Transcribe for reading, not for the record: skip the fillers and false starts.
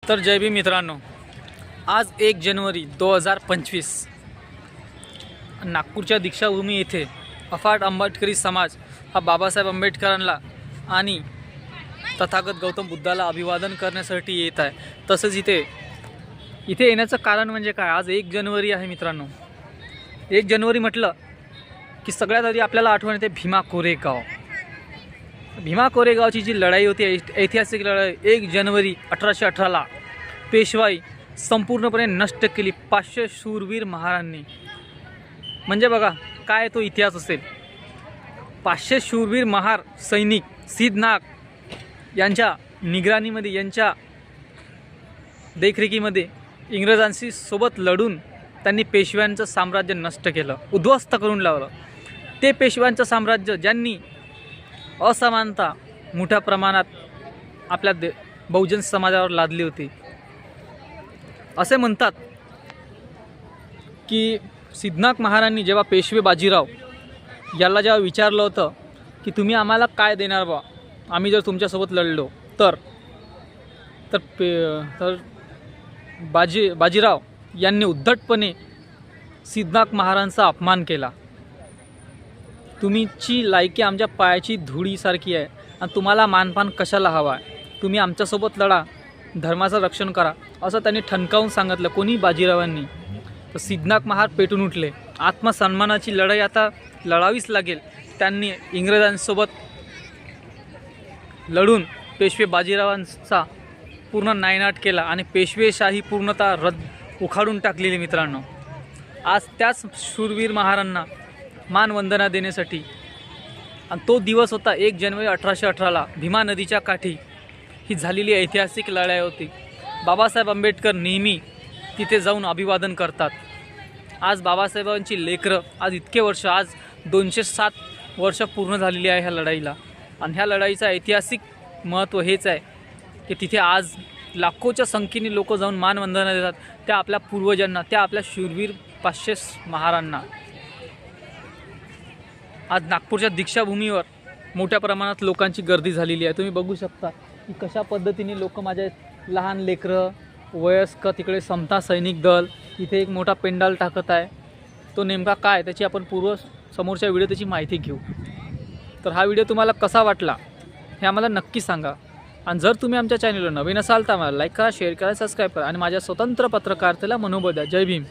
तर जय भीम मित्रांनो, आज 1 जानेवारी 2025 नागपूरच्या दीक्षाभूमी येथे अफाट आंबेडकरी समाज हा बाबासाहेब आंबेडकरांना आणि तथागत गौतम बुद्धाला अभिवादन करण्यासाठी येत आहे। तसंच इथे येण्याचं कारण म्हणजे काय, आज 1 जानेवारी आहे मित्रांनो। 1 जानेवारी म्हटलं की सगळ्यात आधी आपल्याला आठवण येते भीमा कोरेगाव। भीमा कोरेगावची जी लढाई होती, ऐतिहासिक लढाई, 1 जानेवारी 1818ला पेशवाई संपूर्णपणे नष्ट केली 500 शूरवीर महारांनी। म्हणजे बघा काय तो इतिहास असेल। 500 शूरवीर महार सैनिक सिद्धनाग यांच्या निगराणीमध्ये, यांच्या देखरेखीमध्ये इंग्रजांशी सोबत लढून त्यांनी पेशव्यांचं साम्राज्य नष्ट केलं, उद्ध्वस्त करून लावलं। ते पेशव्यांचं साम्राज्य ज्यांनी असमानता मोठ्या प्रमाणात आपल्या बहुजन समाजावर लादली होती। असे म्हणतात की सिद्धनाग महाराजांनी जेव्हा पेशवे बाजीराव याला जेव्हा विचारलं होतं की तुम्ही आम्हाला काय देणार बा, आम्ही जर तुमच्यासोबत लढलो तर बाजीराव यांनी उद्धटपणे सिद्धनाग महाराजांचा अपमान केला। तुमची लायकी आमच्या पायाची धुळीसारखी आहे आणि तुम्हाला मानपान कशाला हवा आहे, तुम्ही आमच्यासोबत लढा, धर्माचं रक्षण करा, असं त्यांनी ठणकावून सांगितलं कोणी, बाजीरावांनी। तर सिद्धनाग महार पेटून उठले। आत्मसन्मानाची लढाई आता लढावीच लागेल। त्यांनी इंग्रजांसोबत लढून पेशवे बाजीरावांचा पूर्ण नायनाट केला आणि पेशवेशाही पूर्णतः उखाडून टाकलेली मित्रांनो। आज त्याच शूरवीर महारांना मानवंदना देण्यासाठी, आणि तो दिवस होता 1 जानेवारी 1818ला भीमा नदीच्या काठी ही झालेली ऐतिहासिक लढाई होती। बाबासाहेब आंबेडकर नेहमी तिथे जाऊन अभिवादन करतात। आज बाबासाहेबांची लेकरं आज इतके वर्ष, आज 207 वर्ष पूर्ण झालेली आहे ह्या लढाईला। आणि ह्या लढाईचं ऐतिहासिक महत्त्व हेच आहे की तिथे आज लाखोच्या संख्येने लोक जाऊन मानवंदना देतात त्या आपल्या पूर्वजांना, त्या आपल्या शूरवीर 500 महारांना। आज नागपूरच्या दीक्षाभूमीवर मोठ्या प्रमाणात लोकांची गर्दी झालेली आहे। तुम्ही बघू शकता की कशा पद्धतीने लोक, माझे लहान लेकरं, वयस्क, तिकडे समता सैनिक दल इथे एक मोठा पेंडाल टाकत आहे। तो नेमका काय त्याची आपण समोरच्या व्हिडिओ त्याची माहिती घेऊ। तर हा व्हिडिओ तुम्हाला कसा वाटला हे आम्हाला नक्की सांगा। आणि जर तुम्ही आमच्या चॅनलवर नवीन असाल तर आम्हाला लाईक करा, शेअर करा, सबस्क्राईब करा आणि माझ्या स्वतंत्र पत्रकारितेला मनोबल द्या। जय भीम।